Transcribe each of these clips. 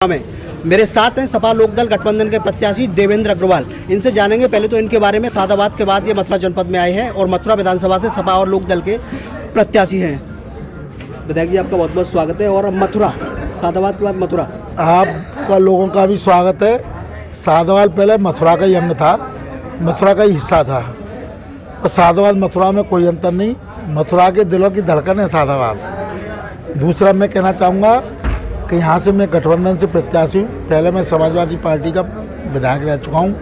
में मेरे साथ हैं सपा लोकदल गठबंधन के प्रत्याशी देवेंद्र अग्रवाल। इनसे जानेंगे पहले तो इनके बारे में। सादाबाद के बाद ये मथुरा जनपद में आए हैं और मथुरा विधानसभा से सपा और लोकदल के प्रत्याशी हैं। विधायक जी, आपका बहुत बहुत स्वागत है। और मथुरा, सादाबाद के बाद मथुरा, आपका लोगों का भी स्वागत है। सादाबाद पहले मथुरा का ही अंग था, मथुरा का ही हिस्सा था और सादाबाद मथुरा में कोई अंतर नहीं। मथुरा के दिलों की धड़कन है सादाबाद। दूसरा मैं कहना चाहूँगा कि यहाँ से मैं गठबंधन से प्रत्याशी हूँ। पहले मैं समाजवादी पार्टी का विधायक रह चुका हूँ,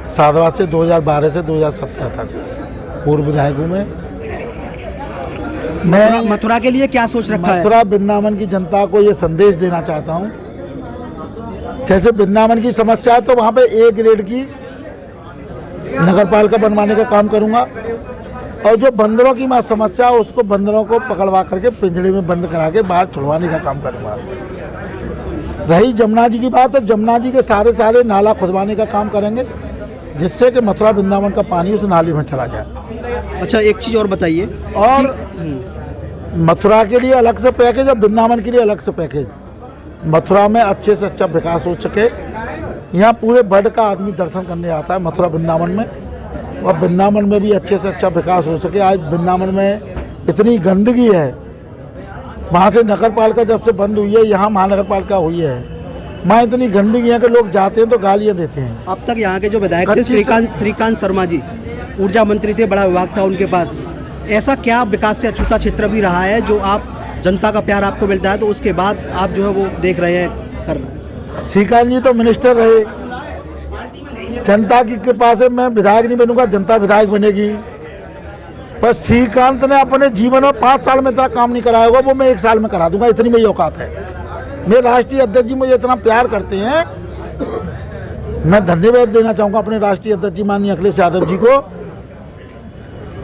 सादाबाद से 2012 से 2017 तक पूर्व विधायक हूँ मैं। मथुरा के लिए क्या सोच रखा है? मथुरा वृंदावन की जनता को ये संदेश देना चाहता हूँ, जैसे वृंदावन की समस्या है तो वहाँ पे ए ग्रेड की नगरपालिका बनवाने का काम करूँगा और जो बंदरों की समस्या है उसको बंदरों को पकड़वा करके पिंजड़े में बंद करा के बाहर छुड़वाने का काम करूँगा। रही जमुना जी की बात, तो जमुना जी के सारे नाला खुदवाने का काम करेंगे जिससे कि मथुरा वृंदावन का पानी उस नाले में चला जाए। अच्छा, एक चीज़ और बताइए। और मथुरा के लिए अलग से पैकेज और वृंदावन के लिए अलग से पैकेज। मथुरा में अच्छे से अच्छा विकास हो सके। यहाँ पूरे वर्ल्ड का आदमी दर्शन करने आता है मथुरा वृंदावन में, और वृंदावन में भी अच्छे से अच्छा विकास हो सके। आज वृंदावन में इतनी गंदगी है, वहाँ से नगरपालिका जब से बंद हुई है, यहाँ महानगर पालिका हुई है, वहाँ इतनी गंदगी है कि लोग जाते हैं तो गालियाँ देते हैं। अब तक यहाँ के जो विधायक थे श्रीकांत शर्मा जी, ऊर्जा मंत्री थे, बड़ा विभाग था उनके पास। ऐसा क्या विकास से अछूता क्षेत्र भी रहा है जो आप जनता का प्यार आपको मिलता है तो उसके बाद आप जो है वो देख रहे हैं करना? श्रीकांत जी तो मिनिस्टर रहे, जनता की कृपा से मैं विधायक नहीं बनूंगा, जनता विधायक बनेगी। पर श्रीकांत ने अपने जीवन में 5 साल में इतना काम नहीं कराया होगा, वो मैं 1 साल में करा दूंगा, इतनी मेरी औकात है। मेरे राष्ट्रीय अध्यक्ष जी मुझे इतना प्यार करते हैं, मैं धन्यवाद देना चाहूँगा अपने राष्ट्रीय अध्यक्ष जी माननीय अखिलेश यादव जी को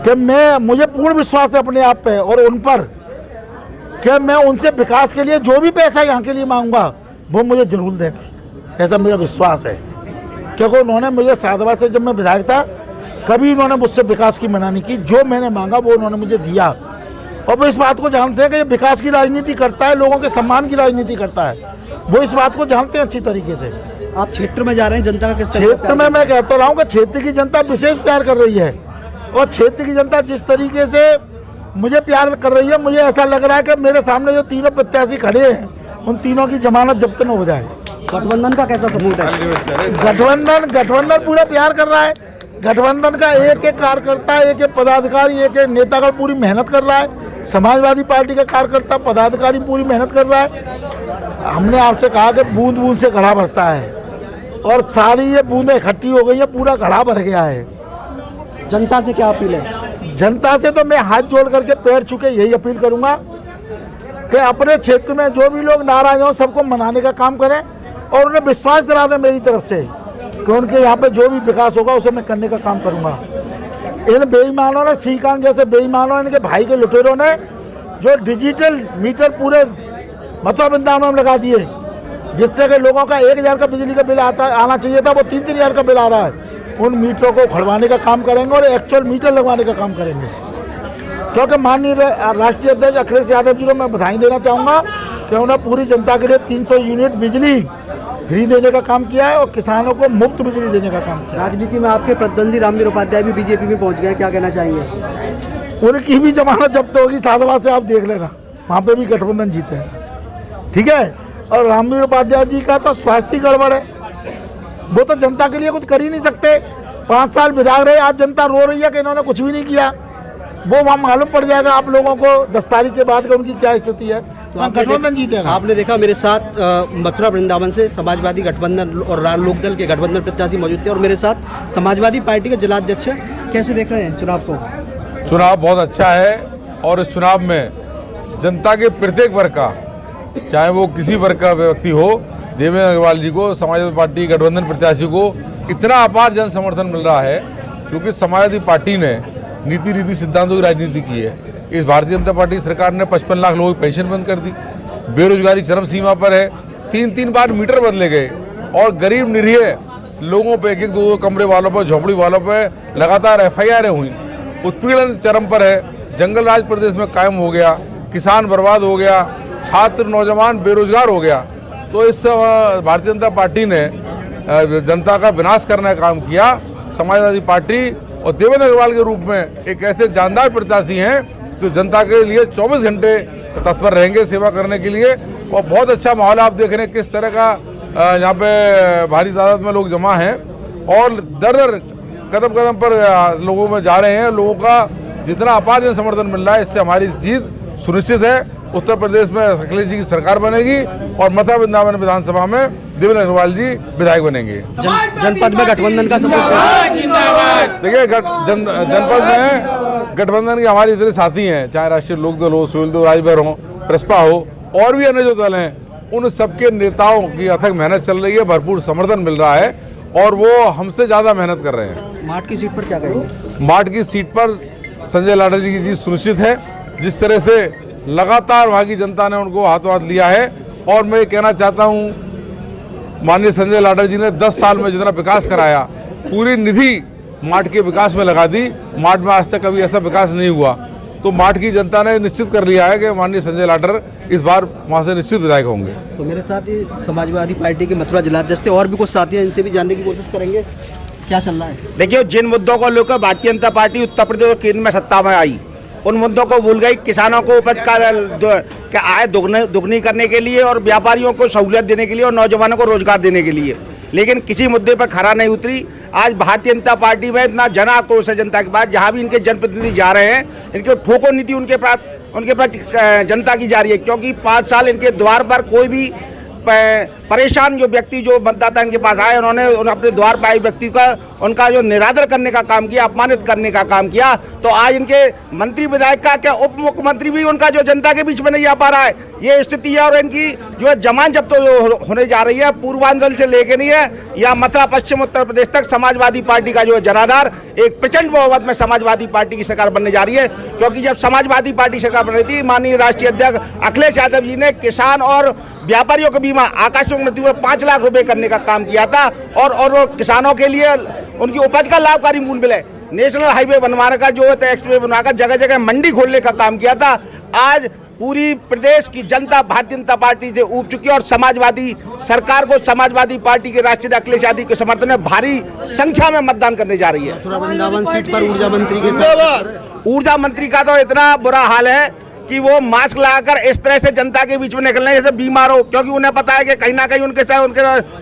कि मुझे पूर्ण विश्वास है अपने आप पे और उन पर कि मैं उनसे विकास के लिए जो भी पैसा यहाँ के लिए मांगूंगा वो मुझे जरूर देंगे, ऐसा मेरा विश्वास है। क्योंकि उन्होंने मुझे सादाबाद से जब मैं विधायक था कभी उन्होंने मुझसे विकास की मना नहीं की, जो मैंने मांगा वो उन्होंने मुझे दिया। और वो इस बात को जानते हैं कि ये विकास की राजनीति करता है, लोगों के सम्मान की राजनीति करता है, वो इस बात को जानते हैं अच्छी तरीके से। आप क्षेत्र में जा रहे हैं, जनता का किस तरह क्षेत्र में मैं कहता रहा हूँ कि क्षेत्र की जनता विशेष प्यार कर रही है और क्षेत्र की जनता जिस तरीके से मुझे प्यार कर रही है, मुझे ऐसा लग रहा है कि मेरे सामने जो तीनों प्रत्याशी खड़े हैं उन तीनों की जमानत जब्त न हो जाए। गठबंधन का कैसा सपोर्ट है? गठबंधन पूरा प्यार कर रहा है। गठबंधन का एक एक कार्यकर्ता, एक एक पदाधिकारी, एक एक नेतागण पूरी मेहनत कर रहा है। समाजवादी पार्टी का कार्यकर्ता पदाधिकारी पूरी मेहनत कर रहा है। हमने आपसे कहा कि बूंद बूंद से घड़ा भरता है और सारी ये बूंदें इकट्ठी हो गई है, पूरा घड़ा भर गया है। जनता से क्या अपील है? जनता से तो मैं हाथ जोड़ करके पैर छूके यही अपील करूंगा कि अपने क्षेत्र में जो भी लोग नाराज हों सबको मनाने का काम करें और उन्हें विश्वास दिला दें मेरी तरफ से कि उनके यहाँ पे जो भी विकास होगा उसे मैं करने का काम करूंगा। इन बेईमानों ने, श्रीकांत जैसे बेईमानों, इनके भाई के लुटेरों ने जो डिजिटल मीटर पूरे मथुरा वृंदावन में लगा दिए, जिससे कि लोगों का 1000 का बिजली का बिल आना चाहिए था, वो 3-3 हज़ार का बिल आ रहा है। उन मीटरों को उखड़वाने का काम करेंगे और एक्चुअल मीटर लगवाने का काम करेंगे। क्योंकि माननीय राष्ट्रीय अध्यक्ष अखिलेश यादव जी को मैं बधाई देना चाहूँगा कि उन्होंने पूरी जनता के लिए 300 यूनिट बिजली फ्री देने का काम किया है और किसानों को मुफ्त बिजली देने का काम किया। राजनीति में आपके प्रतिद्वंदी रामवीर उपाध्याय भी बीजेपी में पहुंच गए, क्या कहना चाहेंगे? उनकी भी जमानत जब्त होगी, सादाबाद से आप देख लेना, वहाँ पे भी गठबंधन जीते हैं, ठीक है। और रामवीर उपाध्याय जी का तो स्वास्थ्य गड़बड़ है, वो तो जनता के लिए कुछ कर ही नहीं सकते। 5 साल विधायक रहे, आज जनता रो रही है कि इन्होंने कुछ भी नहीं किया। वो वहाँ मालूम पड़ जाएगा आप लोगों को 10 तारीख के बाद उनकी क्या स्थिति है। तो गठबंधन जीतेगा। आपने देखा मेरे साथ मथुरा वृंदावन से समाजवादी गठबंधन और लोकदल के गठबंधन प्रत्याशी मौजूद थे और मेरे साथ समाजवादी पार्टी के जिलाध्यक्ष हैं। कैसे देख रहे हैं चुनाव को? चुनाव बहुत अच्छा है और इस चुनाव में जनता के प्रत्येक वर्ग का, चाहे वो किसी वर्ग का व्यक्ति हो, देवेंद्र अग्रवाल जी को, समाजवादी पार्टी गठबंधन प्रत्याशी को इतना अपार जन समर्थन मिल रहा है क्योंकि समाजवादी पार्टी ने नीति रीति सिद्धांतों की राजनीति की है। इस भारतीय जनता पार्टी सरकार ने 55 लाख लोगों की पेंशन बंद कर दी, बेरोजगारी चरम सीमा पर है, 3-3 बार मीटर बदले गए और गरीब निरीह लोगों पे, 1-2 कमरे वालों पर, झोपड़ी वालों पर लगातार FIR हुई। उत्पीड़न चरम पर है, जंगल राज प्रदेश में कायम हो गया, किसान बर्बाद हो गया, छात्र नौजवान बेरोजगार हो गया। तो इस भारतीय जनता पार्टी ने जनता का विनाश करने का काम किया। समाजवादी पार्टी और देवेंद्र अग्रवाल के रूप में एक ऐसे जानदार प्रत्याशी हैं जो जनता के लिए 24 घंटे तत्पर रहेंगे सेवा करने के लिए। और बहुत अच्छा माहौल आप देख रहे हैं किस तरह का यहाँ पे भारी तादाद में लोग जमा हैं और दर दर कदम कदम पर लोगों में जा रहे हैं। लोगों का जितना अपार जन समर्थन मिल रहा है इससे हमारी जीत सुनिश्चित है। उत्तर प्रदेश में अखिलेश जी की सरकार बनेगी और मथुरा वृंदावन विधानसभा में देवेंद्र अग्रवाल जी विधायक बनेंगे। जनपद में गठबंधन का सपोर्ट, देखिए जनपद में गठबंधन के हमारे इतने साथी हैं, चाहे राष्ट्रीय लोकदल हो, सुशील देव राजभर हो, प्रसपा हो और भी अन्य जो दल हैं, उन सबके नेताओं की अथक मेहनत चल रही है, भरपूर समर्थन मिल रहा है और वो हमसे ज़्यादा मेहनत कर रहे हैं। माठ की सीट पर क्या कहेंगे? माठ की सीट पर संजय लाडर जी की जीत सुनिश्चित है। जिस तरह से लगातार वहाँ की जनता ने उनको हाथों हाथ लिया है और मैं कहना चाहता हूँ माननीय संजय लाडर जी ने 10 साल में जितना विकास कराया पूरी निधि माठ के विकास में लगा दी। माठ में आज तक कभी ऐसा विकास नहीं हुआ, तो माठ की जनता ने निश्चित कर लिया है कि माननीय संजय लाडर इस बार वहाँ से निश्चित विधायक होंगे। तो मेरे साथ ही समाजवादी पार्टी के मथुरा जिलाध्यक्ष थे और भी कुछ साथी हैं, इनसे भी जानने की कोशिश करेंगे क्या चल रहा है। देखिए, जिन मुद्दों को लेकर भारतीय जनता पार्टी उत्तर प्रदेश और केंद्र में सत्ता में आई उन मुद्दों को भूल गई। किसानों को उपज का आय दुगनी करने के लिए और व्यापारियों को सहूलियत देने के लिए और नौजवानों को रोजगार देने के लिए, लेकिन किसी मुद्दे पर खरा नहीं उतरी। आज भारतीय जनता पार्टी में इतना जन आक्रोश है जनता के पास, जहाँ भी इनके जनप्रतिनिधि जा रहे हैं इनके ठोको नीति उनके पास जनता की जा रही है, क्योंकि 5 साल इनके द्वार पर कोई भी परेशान जो व्यक्ति जो मतदाता इनके पास आए उन्होंने अपने द्वार पर आए व्यक्ति का उनका जो निरादर करने का काम किया, अपमानित करने का काम किया। तो आज इनके मंत्री विधायक का क्या उप मुख्यमंत्री भी उनका जो जनता के बीच में नहीं आ पा रहा है, ये स्थिति है। और इनकी जो जमान जब्त तो होने जा रही है पूर्वांचल से लेके नहीं है या मथुरा पश्चिम उत्तर प्रदेश तक समाजवादी पार्टी का जो जनाधार एक प्रचंड बहुमत में समाजवादी पार्टी की सरकार बनने जा रही है। क्योंकि जब समाजवादी पार्टी सरकार बन रही थी, माननीय राष्ट्रीय अध्यक्ष अखिलेश यादव जी ने किसान और व्यापारियों का बीमा आकस्मिक मृत्यु में 5 लाख रुपए करने का काम किया था और किसानों के लिए उनकी उपज का लाभकारी मूल्य मिले, नेशनल हाईवे बनवाने का जो है एक्सप्रेस बनवाकर जगह जगह मंडी खोलने का काम किया था। आज पूरी प्रदेश की जनता भारतीय जनता पार्टी से ऊब चुकी है और समाजवादी सरकार को समाजवादी पार्टी के राष्ट्रीय अखिलेश यादव के समर्थन में भारी संख्या में मतदान करने जा रही है। मथुरा वृंदावन सीट पर ऊर्जा मंत्री के साथ ऊर्जा मंत्री का तो इतना बुरा हाल है कि वो मास्क लगाकर इस तरह से जनता के बीच में निकल रहे हैं जैसे बीमार हो, क्योंकि उन्हें पता है कि कहीं ना कहीं उनके साथ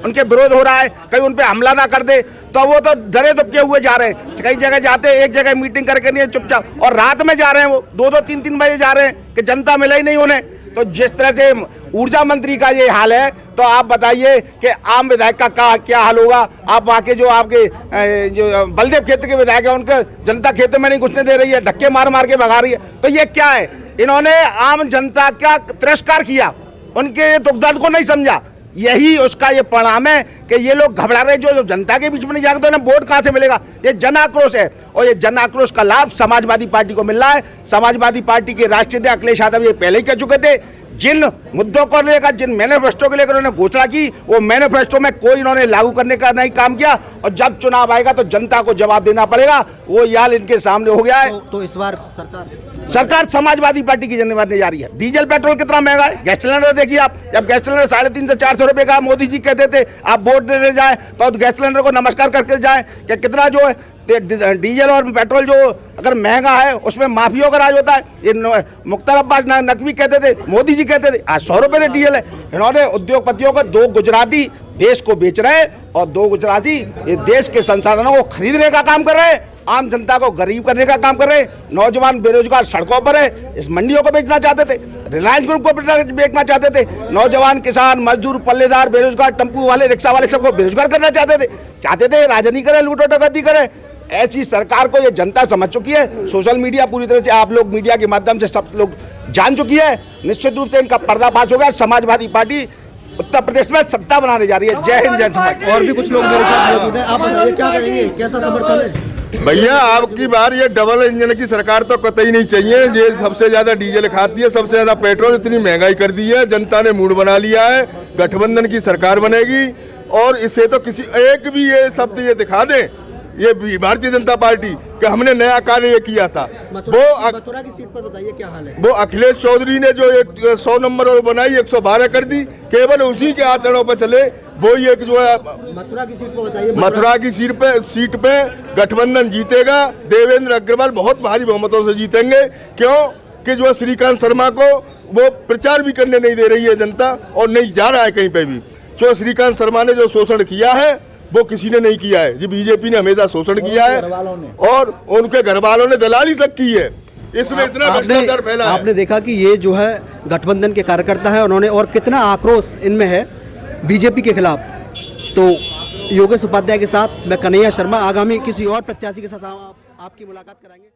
उनके विरोध हो रहा है, कहीं उन पे हमला ना कर दे, तो वो तो डरे दुबके हुए जा रहे हैं। कई जगह जाते हैं, एक जगह मीटिंग करके नहीं चुपचाप, और रात में जा रहे हैं, वो 2-2, 3-3 बजे जा रहे हैं कि जनता मिला ही नहीं उन्हें। तो जिस तरह से ऊर्जा मंत्री का ये हाल है, तो आप बताइए कि आम विधायक का क्या हाल होगा। आप वहाँ के जो आपके जो बलदेव क्षेत्र के विधायक है उनके जनता क्षेत्र में नहीं घुसने दे रही है, धक्के मार मार के भगा रही है। तो ये क्या है? इन्होंने आम जनता का तिरस्कार किया, उनके दुख दर्द को नहीं समझा। यही उसका ये परिणाम है कि ये लोग घबरा रहे, जो जनता के बीच में नहीं जाएंगे तो उन्हें वोट कहाँ से मिलेगा। ये जन आक्रोश है और ये जन आक्रोश का लाभ समाजवादी पार्टी को मिल रहा है। समाजवादी पार्टी के राष्ट्रीय अध्यक्ष अखिलेश यादव ये पहले ही कह चुके थे, जिन मुद्दों को लेकर, जिन मैनिफेस्टो को लेकर उन्होंने घोषणा की, वो मैनिफेस्टो में कोई इन्होंने लागू करने का नहीं काम किया। और जब चुनाव आएगा तो जनता को जवाब देना पड़ेगा। वो याल इनके सामने हो गया है। तो इस बार सरकार समाजवादी पार्टी की बनने जा रही है। डीजल पेट्रोल कितना महंगा है, गैस सिलेंडर देखिए आप, जब गैस सिलेंडर 350 से 400 रुपए का मोदी जी कहते थे आप वोट देने जाए तो गैस सिलेंडर को नमस्कार करके जाए कि कितना जो है डीजल और पेट्रोल जो अगर महंगा है उसमें माफियों का राज होता है। ये मुख्तार अब्बास नकवी कहते थे, मोदी जी कहते थे, आज 100 रुपये डीजल है। इन्होंने उद्योगपतियों को 2 गुजराती देश को बेच रहे हैं और 2 गुजराती ये देश के संसाधनों को खरीदने का काम कर रहे हैं, आम जनता को गरीब करने का काम कर रहे हैं। नौजवान बेरोजगार सड़कों पर है, इस मंडियों को बेचना चाहते थे, रिलायंस ग्रुप को बेचना चाहते थे। नौजवान किसान मजदूर पल्लेदार बेरोजगार टेम्पू वाले रिक्शा वाले सबको बेरोजगार करना चाहते थे राजनीति करे, लूटो डकैती करे। ऐसी सरकार को ये जनता समझ चुकी है। सोशल मीडिया पूरी तरह से आप लोग मीडिया के माध्यम से सब लोग जान चुकी है। निश्चित रूप से इनका पर्दाफाश हो गया। समाजवादी पार्टी उत्तर प्रदेश में सत्ता बनाने जा रही है। जय हिंद, जय समाज। और भी कुछ लोग मेरे साथ मौजूद हैं, आप बताइए क्या कहेंगे, कैसा समर्थन है? भैया आपकी बार ये डबल इंजन की सरकार तो कतई नहीं चाहिए। ये सबसे ज्यादा डीजल खाती है, सबसे ज्यादा पेट्रोल, इतनी महंगाई कर दी है, जनता ने मूड बना लिया है। गठबंधन की सरकार बनेगी और इसे तो किसी एक भी ये शब्द ये दिखा दे ये भारतीय जनता पार्टी कि हमने नया कार्य ये किया था। मथुरा की सीट पर बताइए क्या हाल है। वो अखिलेश चौधरी ने जो एक 100 नंबर और बनाई 112 कर दी, केवल उसी के आचरणों पर चले। वो ये जो है मथुरा की सीट पर बताइए। मथुरा की सीट पे गठबंधन जीतेगा। देवेंद्र अग्रवाल बहुत भारी बहुमतों से जीतेंगे। क्यों कि जो श्रीकांत शर्मा को वो प्रचार भी करने नहीं दे रही है जनता, और नहीं जा रहा है कहीं पे भी। जो श्रीकांत शर्मा ने जो शोषण किया है वो किसी ने नहीं किया है। जी बीजेपी ने हमेशा शोषण किया है, और उनके घर वालों ने दलाली तक की है। इसमें इतना भ्रष्टाचार फैला है। आपने देखा कि ये जो है गठबंधन के कार्यकर्ता है, उन्होंने और कितना आक्रोश इनमें है बीजेपी के खिलाफ। तो योगेश उपाध्याय के साथ मैं कन्हैया शर्मा, आगामी किसी और प्रत्याशी के साथ आपकी मुलाकात कराएंगे।